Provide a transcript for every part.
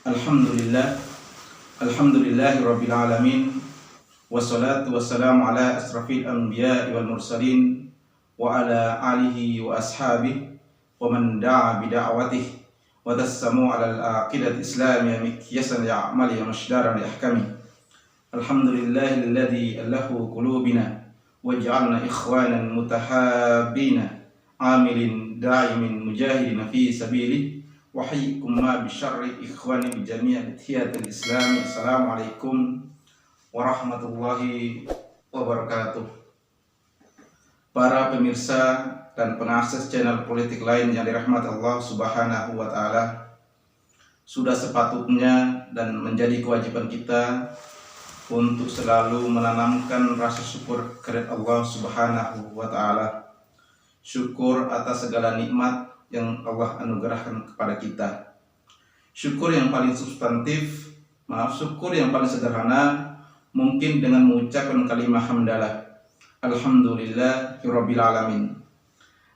Alhamdulillah, Alhamdulillahirabbil alamin, wassalatu wassalamu ala asrafil anbiya'i wal mursalin wa ala alihi wa ashabihi wa man da'a bi da'watihi wa tassamu ala al-aqidati islamiyya mikyasan ya'mali mashdaran li ahkami. Alhamdulillahilladzi allahu qulubina waj'alna ikhwanan mutahabbina amilin da'imin mujahidin fi sabilihi wa hayyikum ma bisyarri ikhwani bi jami'il tiyatil islami. Assalamualaikum warahmatullahi wabarakatuh. Para pemirsa dan pengakses channel politik lain yang dirahmati Allah Subhanahu wa taala, sudah sepatutnya dan menjadi kewajiban kita untuk selalu menanamkan rasa syukur kepada Allah Subhanahu wa taala. Syukur atas segala nikmat yang Allah anugerahkan kepada kita. Syukur yang paling substantif, syukur yang paling sederhana mungkin dengan mengucapkan kalimat hamdalah, alhamdulillahirabbil alamin.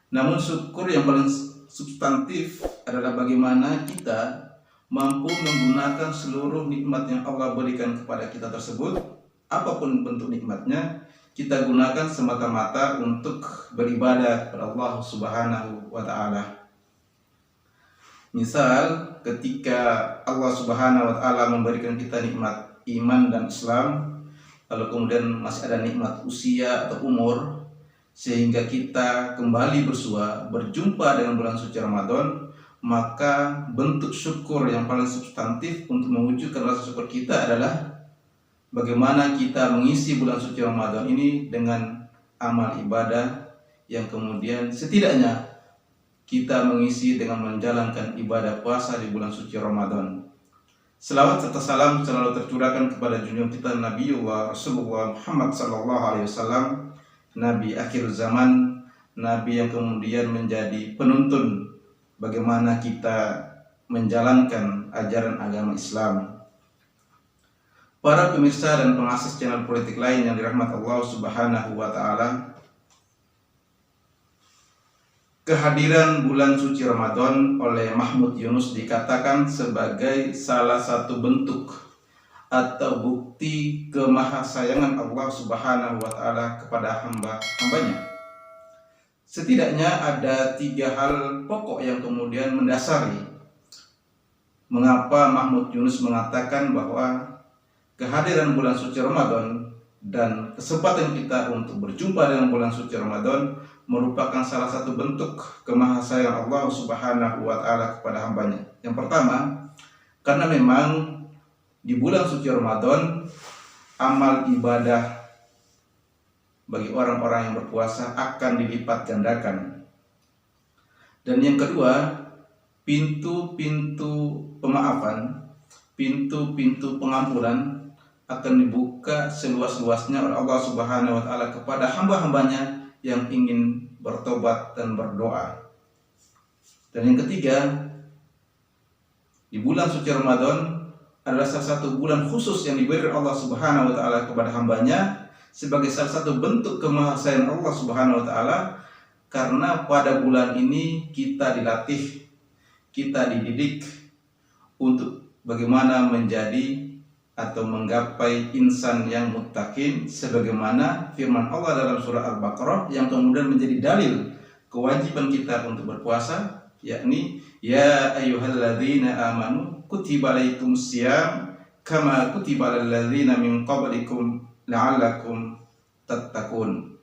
Namun syukur yang paling substantif adalah bagaimana kita mampu menggunakan seluruh nikmat yang Allah berikan kepada kita tersebut, apapun bentuk nikmatnya, kita gunakan semata-mata untuk beribadah kepada Allah Subhanahu wa taala. Misal ketika Allah Subhanahu wa taala memberikan kita nikmat iman dan Islam, lalu kemudian masih ada nikmat usia atau umur, sehingga kita kembali berjumpa dengan bulan suci Ramadan, maka bentuk syukur yang paling substantif untuk mewujudkan rasa syukur kita adalah bagaimana kita mengisi bulan suci Ramadan ini dengan amal ibadah yang kemudian setidaknya kita mengisi dengan menjalankan ibadah puasa di bulan suci Ramadan. Selawat serta salam selalu tercurahkan kepada junjungan kita Nabiullah Rasulullah Muhammad SAW, Nabi akhir zaman, Nabi yang kemudian menjadi penuntun bagaimana kita menjalankan ajaran agama Islam. Para pemirsa dan pengakses channel politik lain yang dirahmati Allah Subhanahu wa taala, kehadiran bulan suci Ramadan oleh Mahmud Yunus dikatakan sebagai salah satu bentuk atau bukti kemahasayangan Allah Subhanahu wa taala kepada hambanya. Setidaknya ada 3 hal pokok yang kemudian mendasari mengapa Mahmud Yunus mengatakan bahwa kehadiran bulan suci Ramadan dan kesempatan kita untuk berjumpa dengan bulan suci Ramadan merupakan salah satu bentuk kemahasayangan Allah Subhanahu wa taala kepada hambanya. Yang pertama, karena memang di bulan suci Ramadan amal ibadah bagi orang-orang yang berpuasa akan dilipat gandakan. Dan yang kedua, pintu-pintu pemaafan, pintu-pintu pengampunan akan dibuka seluas-luasnya oleh Allah Subhanahu wa taala kepada hamba-hambanya yang ingin bertobat dan berdoa. Dan yang ketiga, di bulan suci Ramadan adalah salah satu bulan khusus yang diberi Allah Subhanahu wa taala kepada hambanya sebagai salah satu bentuk kemahasayangan Allah Subhanahu wa taala, karena pada bulan ini kita dilatih, kita dididik untuk bagaimana menjadi atau menggapai insan yang muttaqin, sebagaimana firman Allah dalam surah Al-Baqarah yang kemudian menjadi dalil kewajiban kita untuk berpuasa, yakni ya ayyuhalladzina amanu kutiba alaikumus syiyam kama kutiba alal ladzina min qablikum la'allakum tattaqun.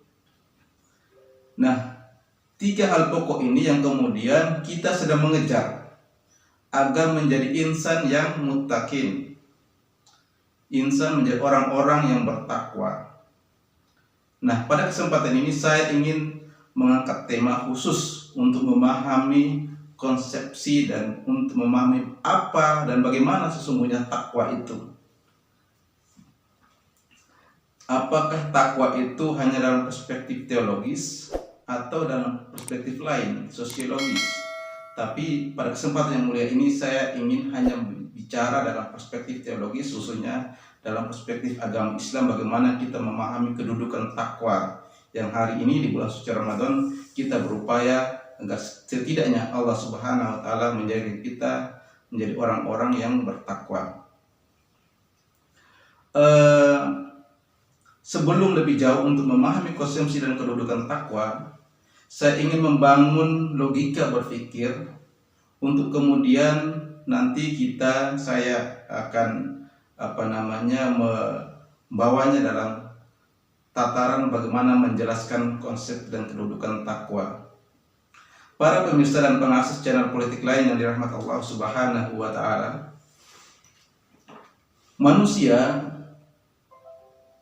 Nah, 3 hal pokok ini yang kemudian kita sedang mengejar agar menjadi insan yang muttaqin, insan menjadi orang-orang yang bertakwa. Nah, pada kesempatan ini saya ingin mengangkat tema khusus untuk memahami konsepsi dan untuk memahami apa dan bagaimana sesungguhnya takwa itu. Apakah takwa itu hanya dalam perspektif teologis atau dalam perspektif lain, sosiologis? Tapi pada kesempatan yang mulia ini saya ingin hanya bicara dalam perspektif teologis, khususnya dalam perspektif agama Islam, bagaimana kita memahami kedudukan takwa yang hari ini di bulan suci Ramadan kita berupaya agar setidaknya Allah Subhanahu wa taala menjaga kita menjadi orang-orang yang bertakwa. Sebelum lebih jauh untuk memahami konsepsi dan kedudukan takwa, saya ingin membangun logika berpikir untuk kemudian nanti saya akan membawanya dalam tataran bagaimana menjelaskan konsep dan kedudukan takwa. Para pemirsa dan pengakses channel politik lain yang dirahmati Allah Subhanahu wa Ta'ala, manusia,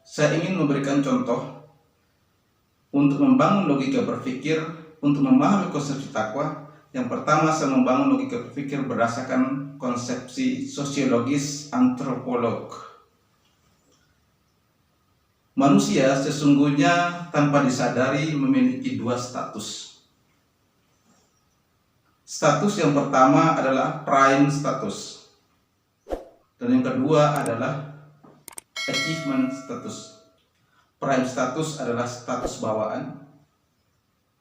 saya ingin memberikan contoh untuk membangun logika berpikir untuk memahami konsepsi takwa. Yang pertama, saya membangun logika berpikir berdasarkan konsepsi sosiologis antropolog. Manusia sesungguhnya tanpa disadari memiliki dua status. Status yang pertama adalah prime status, dan yang kedua adalah achievement status. Prime status adalah status bawaan,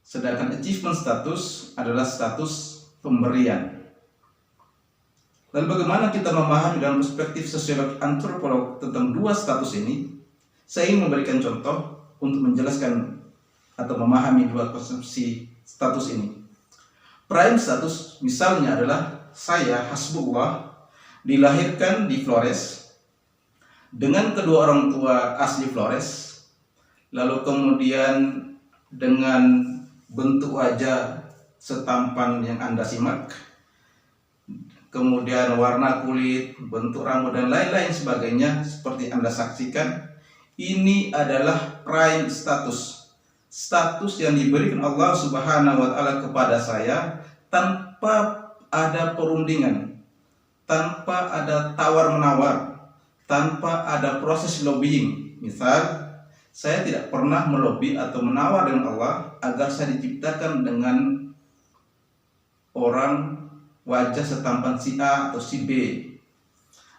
sedangkan achievement status adalah status pemberian. Lalu bagaimana kita memahami dalam perspektif sosiologi antropolog tentang dua status ini? Saya ingin memberikan contoh untuk menjelaskan atau memahami dua konsepsi status ini. Prime status misalnya adalah saya, Hasbullah, dilahirkan di Flores dengan kedua orang tua asli Flores, lalu kemudian dengan bentuk wajah setampan yang Anda simak, kemudian warna kulit, bentuk rambut, dan lain-lain sebagainya seperti Anda saksikan. Ini adalah prime status. Status yang diberikan Allah Subhanahu wa Ta'ala kepada saya tanpa ada perundingan, tanpa ada tawar-menawar, tanpa ada proses lobbying. Misal, saya tidak pernah melobi atau menawar dengan Allah agar saya diciptakan dengan orang wajah setampan si A atau si B,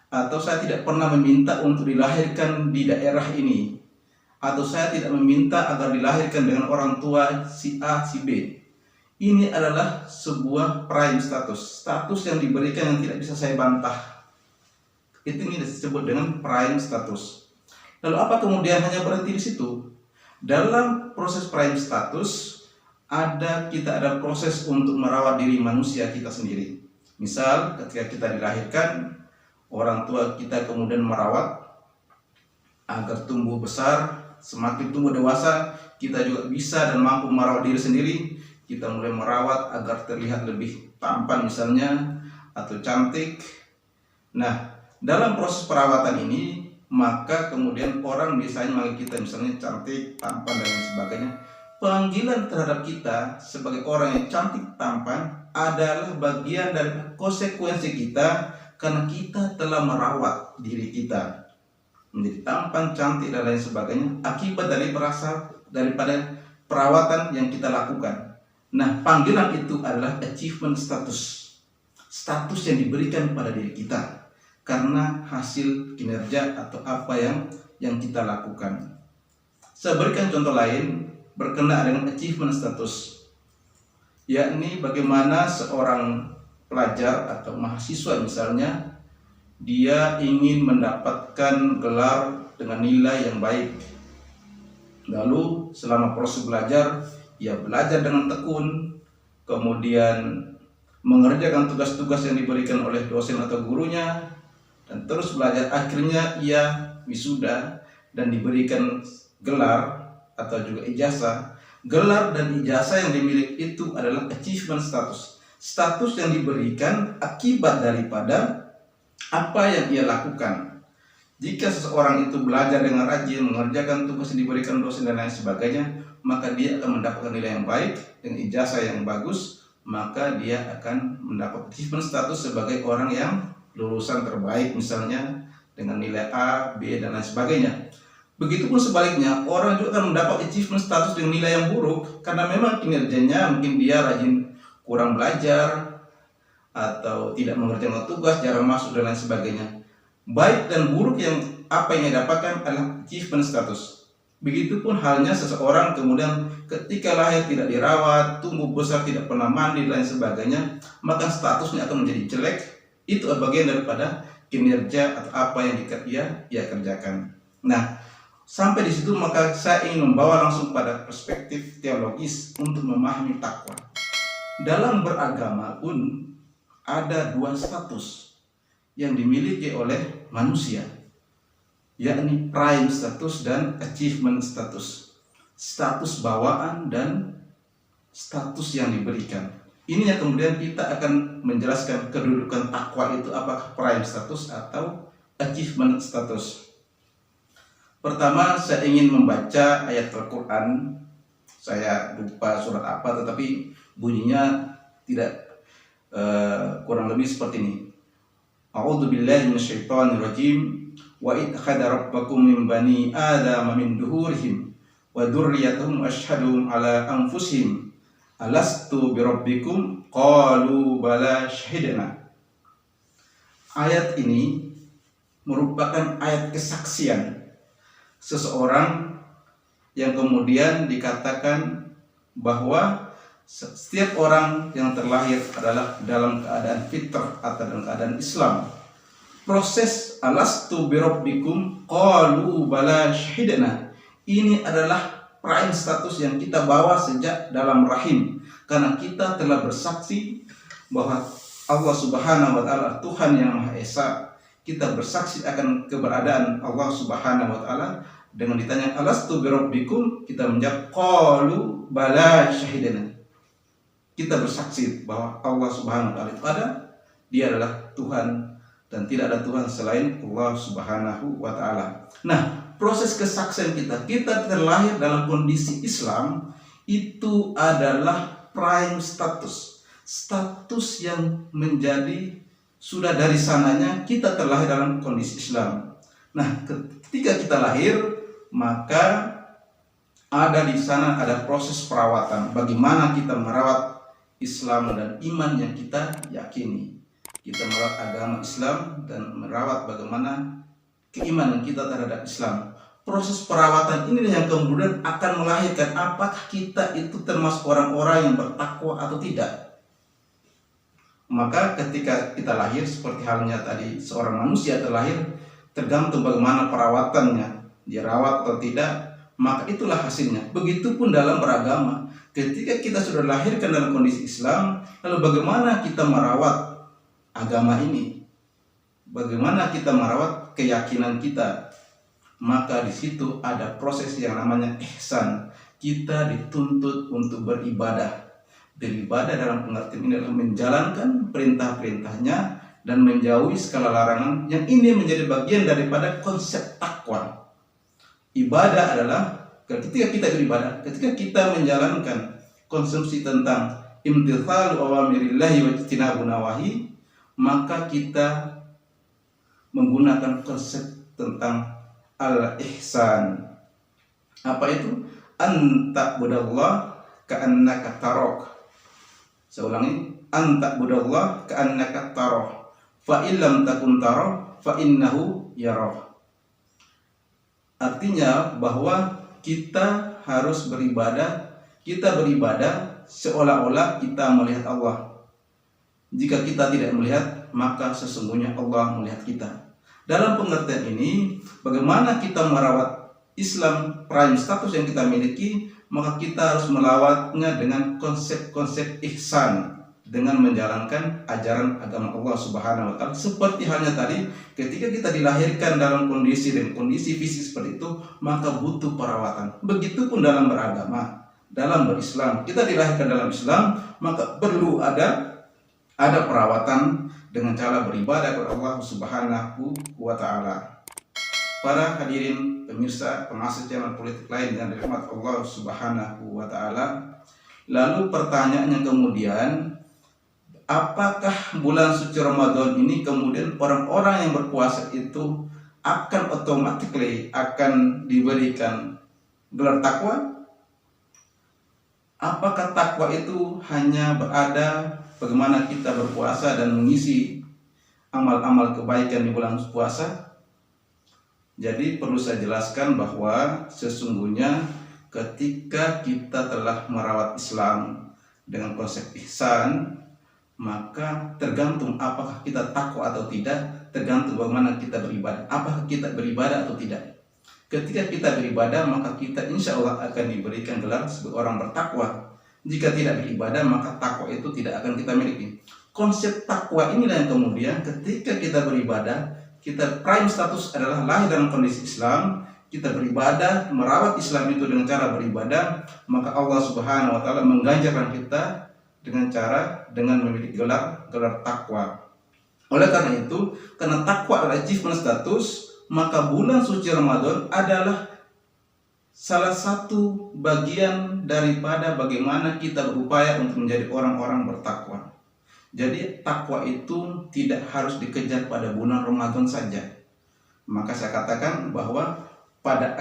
atau saya tidak pernah meminta untuk dilahirkan di daerah ini, atau saya tidak meminta agar dilahirkan dengan orang tua si A, si B. Ini adalah sebuah prime status, status yang diberikan yang tidak bisa saya bantah. Ini disebut dengan prime status. Lalu apa kemudian hanya berhenti di situ? Dalam proses prime status kita ada proses untuk merawat diri manusia kita sendiri. Misal ketika kita dilahirkan, orang tua kita kemudian merawat agar tumbuh besar. Semakin tumbuh dewasa, kita juga bisa dan mampu merawat diri sendiri. Kita mulai merawat agar terlihat lebih tampan misalnya, atau cantik. Nah, dalam proses perawatan ini, maka kemudian orang biasanya manggil kita misalnya cantik, tampan, dan lain sebagainya. Panggilan terhadap kita sebagai orang yang cantik, tampan adalah bagian dari konsekuensi kita karena kita telah merawat diri kita menjadi tampan, cantik, dan lain sebagainya akibat daripada perawatan yang kita lakukan. Nah, panggilan itu adalah achievement status, status yang diberikan pada diri kita karena hasil kinerja atau apa yang kita lakukan. Saya berikan contoh lain berkenaan dengan achievement status, yakni bagaimana seorang pelajar atau mahasiswa misalnya, dia ingin mendapatkan gelar dengan nilai yang baik. Lalu selama proses belajar, ia belajar dengan tekun, kemudian mengerjakan tugas-tugas yang diberikan oleh dosen atau gurunya, dan terus belajar. Akhirnya ia wisuda dan diberikan gelar atau juga ijazah. Gelar dan ijazah yang dimiliki itu adalah achievement status, status yang diberikan akibat daripada apa yang ia lakukan. Jika seseorang itu belajar dengan rajin, mengerjakan tugas yang diberikan dosen dan lain sebagainya, maka dia akan mendapatkan nilai yang baik dengan ijazah yang bagus, maka dia akan mendapat achievement status sebagai orang yang lulusan terbaik misalnya dengan nilai A, B, dan lain sebagainya. Begitupun sebaliknya, orang juga akan mendapat achievement status dengan nilai yang buruk karena memang kinerjanya mungkin dia rajin kurang belajar atau tidak mengerjakan tugas, jarang masuk, dan lain sebagainya. Baik dan buruk yang apa yang ia dapatkan adalah achievement status. Begitupun halnya seseorang kemudian ketika lahir tidak dirawat, tumbuh besar tidak pernah mandi, dan lain sebagainya, maka statusnya akan menjadi jelek Itu bagian daripada kinerja atau apa yang ia kerjakan. Nah, sampai di situ maka saya ingin membawa langsung pada perspektif teologis untuk memahami takwa. Dalam beragama pun ada dua status yang dimiliki oleh manusia, yakni prime status dan achievement status. Status bawaan dan status yang diberikan. Ini yang kemudian kita akan menjelaskan kedudukan takwa itu apakah prime status atau achievement status. Pertama, saya ingin membaca ayat Al-Quran. Saya lupa surat apa, tetapi bunyinya tidak kurang lebih seperti ini. A'udzu billahi minasyaitonir rajim. Wa id khadha rabbakum min bani adama min duhurihim wa dzurriyyatahum asyhadu ala anfusihim alastu birabbikum qalu bala syahidna. Ayat ini merupakan ayat kesaksian seseorang yang kemudian dikatakan bahwa setiap orang yang terlahir adalah dalam keadaan fitrah atau dalam keadaan Islam. Proses alastu birabbikum qalu bala syahidna ini adalah prime status yang kita bawa sejak dalam rahim, karena kita telah bersaksi bahwa Allah Subhanahu wa taala Tuhan yang Maha Esa. Kita bersaksi akan keberadaan Allah Subhanahu wa taala. Dengan ditanya alastu birabbikum, kita menjawab qalu bala syahidna. Kita bersaksi bahwa Allah Subhanahu wa taala itu ada, Dia adalah Tuhan dan tidak ada Tuhan selain Allah Subhanahu wa taala. Nah, proses kesaksian kita terlahir dalam kondisi Islam itu adalah prime status yang menjadi sudah dari sananya kita terlahir dalam kondisi Islam. Nah, ketika kita lahir maka ada di sana ada proses perawatan, bagaimana kita merawat Islam dan iman yang kita yakini. Kita merawat agama Islam dan merawat bagaimana keimanan kita terhadap Islam. Proses perawatan ini yang kemudian akan melahirkan apakah kita itu termasuk orang-orang yang bertakwa atau tidak. Maka ketika kita lahir, seperti halnya tadi seorang manusia terlahir, tergantung bagaimana perawatannya, dirawat atau tidak, maka itulah hasilnya. Begitupun dalam beragama, ketika kita sudah lahirkan dalam kondisi Islam, lalu bagaimana kita merawat agama ini, bagaimana kita merawat keyakinan kita, maka di situ ada proses yang namanya ihsan. Kita dituntut untuk beribadah. Beribadah dalam pengertian ini adalah menjalankan perintah-perintahnya dan menjauhi segala larangan, yang ini menjadi bagian daripada konsep takwa. Ibadah adalah ketika kita beribadah, ketika kita menjalankan konsumsi tentang imtithalu awamirillahi wa ijtinabu nawahi, maka kita menggunakan konsep tentang al-ihsan. Apa itu? Anta budallah ka'annaka tarok. Saya ulangi, anta budallah ka'annaka tarok. Fa illam takun tarok fa innahu yarah. Artinya bahwa kita harus beribadah, kita beribadah seolah-olah kita melihat Allah. Jika kita tidak melihat, maka sesungguhnya Allah melihat kita. Dalam pengertian ini, bagaimana kita merawat Islam prime status yang kita miliki, maka kita harus melawatnya dengan konsep-konsep ihsan, dengan menjalankan ajaran agama Allah Subhanahu wa taala. Seperti halnya tadi, ketika kita dilahirkan dalam kondisi fisik seperti itu, maka butuh perawatan. Begitupun dalam beragama, dalam berislam. Kita dilahirkan dalam Islam, maka perlu ada perawatan dengan cara beribadah kepada Allah Subhanahu wa taala. Para hadirin pemirsa pengasih channel politik lain yang dirahmati Allah Subhanahu wa taala. Lalu pertanyaannya kemudian, apakah bulan suci Ramadan ini kemudian orang-orang yang berpuasa itu akan automatically akan diberikan gelar takwa? Apakah takwa itu hanya berada bagaimana kita berpuasa dan mengisi amal-amal kebaikan di bulan puasa? Jadi perlu saya jelaskan bahwa sesungguhnya ketika kita telah merawat Islam dengan konsep ihsan, maka tergantung apakah kita takwa atau tidak, tergantung bagaimana kita beribadah. Apakah kita beribadah atau tidak. Ketika kita beribadah, maka kita insya Allah akan diberikan gelar sebagai orang bertakwa. Jika tidak beribadah, maka takwa itu tidak akan kita miliki. Konsep takwa inilah yang kemudian ketika kita beribadah, kita prime status adalah lahir dalam kondisi Islam, kita beribadah, merawat Islam itu dengan cara beribadah, maka Allah Subhanahu wa taala mengganjarkan kita dengan memiliki gelar takwa. Oleh karena itu, karena takwa adalah achievement status, maka bulan suci Ramadan adalah salah satu bagian daripada bagaimana kita berupaya untuk menjadi orang-orang bertakwa. Jadi takwa itu tidak harus dikejar pada bulan Ramadan saja. Maka saya katakan bahwa pada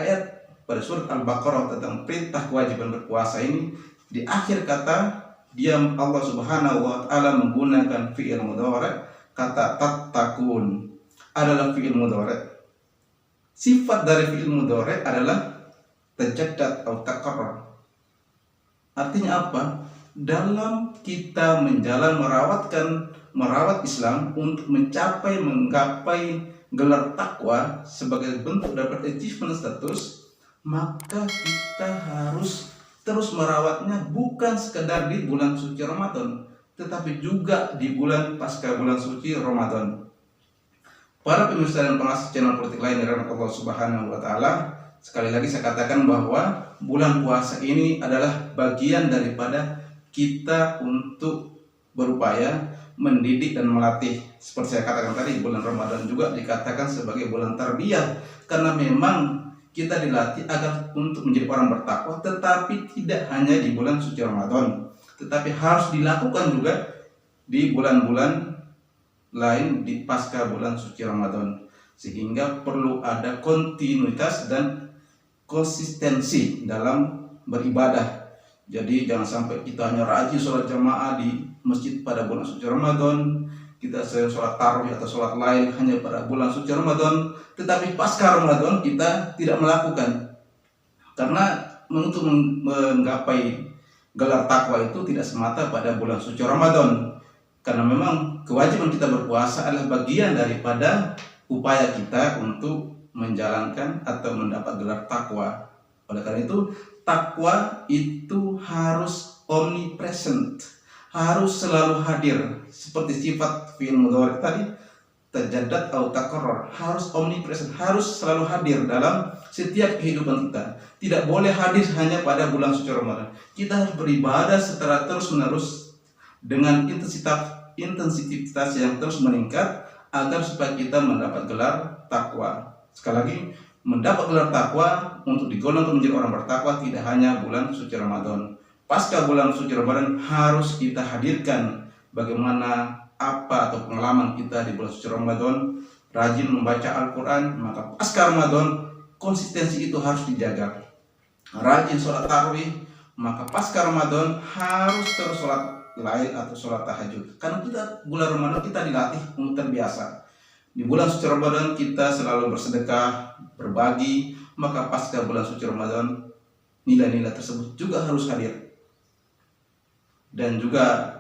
surat Al-Baqarah tentang perintah kewajiban berpuasa ini, di akhir kata Allah Subhanahu wa taala menggunakan fi'il mudhari', kata tattaqun adalah fi'il mudhari'. Sifat dari fi'il mudhari' adalah tajaddad atau takarrar. Artinya apa? Dalam kita merawat Islam untuk menggapai gelar takwa sebagai bentuk dapat achievement status, maka kita harus terus merawatnya, bukan sekedar di bulan suci Ramadan, tetapi juga di bulan pasca bulan suci Ramadan. Para pemirsa dan pengasih channel politik lain dari Allah Subhanahu wa taala, sekali lagi saya katakan bahwa bulan puasa ini adalah bagian daripada kita untuk berupaya mendidik dan melatih. Seperti saya katakan tadi, bulan Ramadan juga dikatakan sebagai bulan tarbiyah, karena memang kita dilatih agar untuk menjadi orang bertakwa, tetapi tidak hanya di bulan suci Ramadan, tetapi harus dilakukan juga di bulan-bulan lain di pasca bulan suci Ramadan. Sehingga perlu ada kontinuitas dan konsistensi dalam beribadah. Jadi jangan sampai kita hanya rajin sholat jamaah di masjid pada bulan suci Ramadan, kita sering sholat tarawih atau sholat lain hanya pada bulan suci Ramadan, tetapi pasca Ramadan kita tidak melakukan. Karena untuk menggapai gelar takwa itu tidak semata pada bulan suci Ramadan, karena memang kewajiban kita berpuasa adalah bagian daripada upaya kita untuk menjalankan atau mendapat gelar takwa. Oleh karena itu, takwa itu harus omnipresent, harus selalu hadir, seperti sifat fi'il mudhari tadi, tajaddad atau takarrar, harus omnipresent, harus selalu hadir dalam setiap kehidupan kita. Tidak boleh hadir hanya pada bulan suci Ramadan. Kita harus beribadah secara terus-menerus dengan intensitas yang terus meningkat agar supaya kita mendapat gelar takwa. Sekali lagi, mendapat gelar takwa untuk digolongkan menjadi orang bertakwa tidak hanya bulan suci Ramadan. Pasca bulan suci Ramadan harus kita hadirkan bagaimana atau pengalaman kita di bulan suci Ramadan, rajin membaca Al-Quran. Maka pasca Ramadan konsistensi itu harus dijaga. Rajin sholat tarawih, maka pasca Ramadan harus terus sholat lain atau sholat tahajud. Karena kita bulan Ramadan kita dilatih untuk terbiasa. Di bulan suci Ramadan kita selalu bersedekah, berbagi, maka pasca bulan suci Ramadan nilai-nilai tersebut juga harus hadir. Dan juga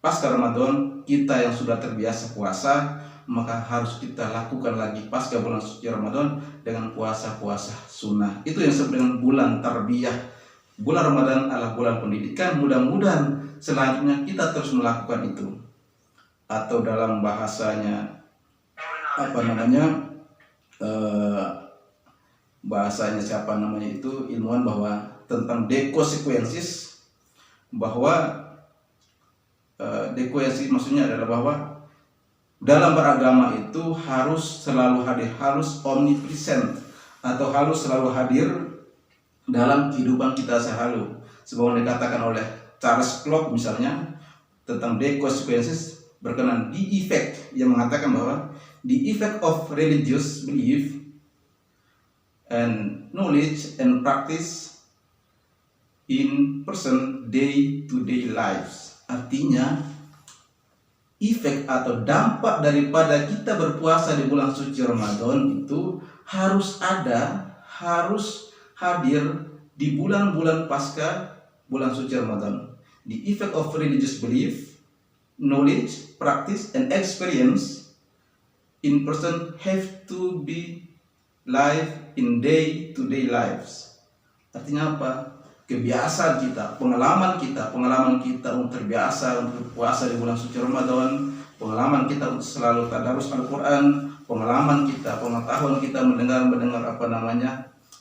pasca Ramadan kita yang sudah terbiasa puasa, maka harus kita lakukan lagi pasca bulan suci Ramadan dengan puasa-puasa sunnah. Itu yang disebut dengan bulan tarbiyah. Bulan Ramadan adalah bulan pendidikan. Mudah-mudahan selanjutnya kita terus melakukan itu. Atau dalam bahasanya bahasanya itu ilmuwan bahwa tentang decosequences, bahwa decosequences maksudnya adalah bahwa dalam beragama itu harus selalu hadir, harus omnipresent, atau harus selalu hadir dalam kehidupan kita sehari. Sebagaimana dikatakan oleh Charles Clark misalnya tentang decosequences berkenaan the effect, yang mengatakan bahwa the effect of religious belief and knowledge and practice in person day-to-day lives. Artinya, efek atau dampak daripada kita berpuasa di bulan suci Ramadan itu harus hadir di bulan-bulan pasca bulan suci Ramadan. The effect of religious belief knowledge, practice, and experience in person have to be live in day-to-day lives. Artinya apa? Kebiasaan kita, pengalaman kita untuk terbiasa untuk puasa di bulan suci Ramadan, pengalaman kita untuk selalu tadarus Al-Quran, pengalaman kita, pengetahuan kita mendengar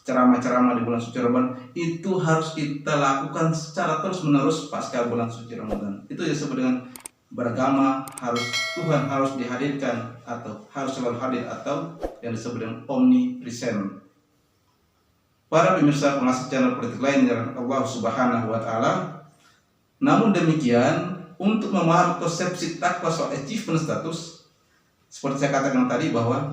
ceramah-ceramah di bulan suci Ramadan, itu harus kita lakukan secara terus-menerus pasca bulan suci Ramadan. Itu yang disebut dengan beragama, Tuhan harus dihadirkan atau harus selalu hadir, atau yang disebut dengan omnipresent. Para pemirsa pengasih channel politik lain yang Allah Subhanahu wa Ta'ala, namun demikian, untuk memahami konsepsi takwa soal achievement status, seperti saya katakan tadi bahwa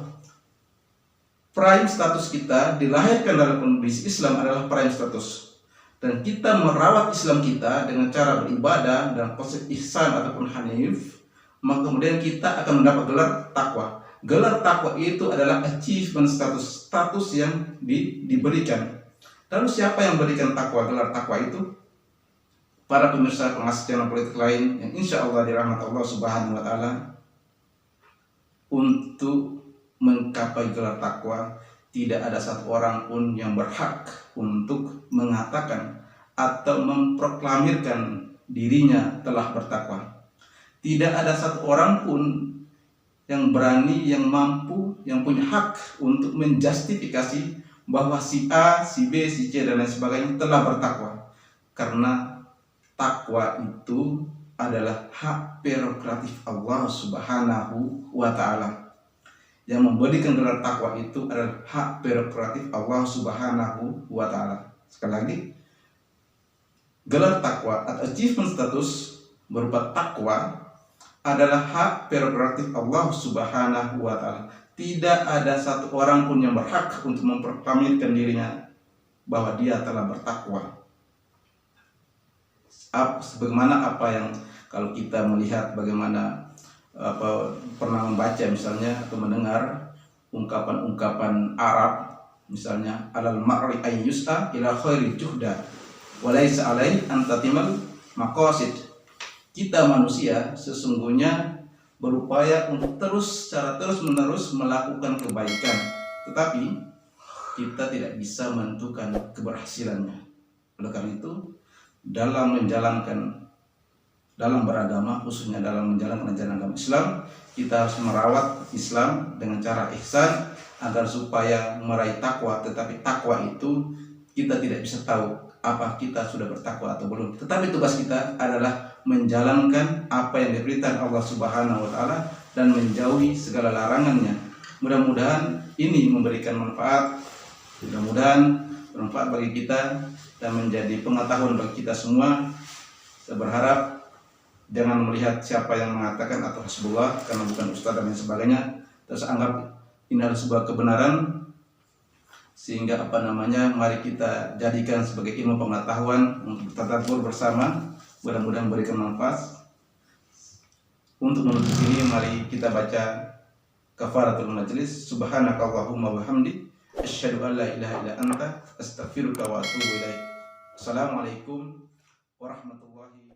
prime status kita dilahirkan dalam kondisi Islam adalah prime status, dan kita merawat Islam kita dengan cara beribadah dan konsep ihsan ataupun hanif, maka kemudian kita akan mendapat gelar takwa. Gelar takwa itu adalah achievement status yang diberikan. Lalu siapa yang berikan takwa, gelar takwa itu? Para pemirsa pengasih channel politik lain yang insya Allah dirahmati Allah Subhanahu wa Ta'ala, untuk menggapai gelar takwa tidak ada satu orang pun yang berhak untuk mengatakan atau memproklamirkan dirinya telah bertakwa. Tidak ada satu orang pun yang berani, yang mampu, yang punya hak untuk menjustifikasi bahwa si A, si B, si C dan lain sebagainya telah bertakwa. Karena takwa itu adalah hak prerogatif Allah Subhanahu wa Ta'ala. Yang memberikan gelar takwa itu adalah hak prerogatif Allah Subhanahu wa Ta'ala. Sekali lagi, gelar takwa atau achievement status berupa takwa adalah hak prerogatif Allah Subhanahu wa Ta'ala. Tidak ada satu orang pun yang berhak untuk memproklamirkan dirinya bahwa dia telah bertakwa. Sebagaimana apa yang kalau kita melihat bagaimana pernah membaca misalnya atau mendengar ungkapan-ungkapan Arab, misalnya alal mar'i ay yus'a ila khairi juhda wa laysa alai an tatimal maqasid. Kita manusia sesungguhnya berupaya untuk secara terus-menerus melakukan kebaikan, tetapi kita tidak bisa menentukan keberhasilannya. Oleh karena itu, dalam beragama, khususnya dalam menjalankan ajaran agama Islam, kita harus merawat Islam dengan cara ihsan agar supaya meraih takwa. Tetapi takwa itu kita tidak bisa tahu apa kita sudah bertakwa atau belum. Tetapi tugas kita adalah menjalankan apa yang diperintahkan Allah Subhanahu wa Ta'ala dan menjauhi segala larangannya. Mudah-mudahan ini memberikan manfaat, mudah-mudahan bermanfaat bagi kita dan menjadi pengetahuan bagi kita semua. Saya berharap jangan melihat siapa yang mengatakan atau hasbullah karena bukan ustaz dan lain sebagainya, terus anggap ini adalah sebuah kebenaran, sehingga mari kita jadikan sebagai ilmu pengetahuan untuk bertadabbur bersama. Mudah-mudahan memberikan manfaat. Untuk menutup ini, mari kita baca kafaratul majlis. Subhanakallahumma wa hamdik, asyhadu an la ilaha illa anta, astaghfiruka wa atubu ilaik. Assalamualaikum warahmatullahi wabarakatuh.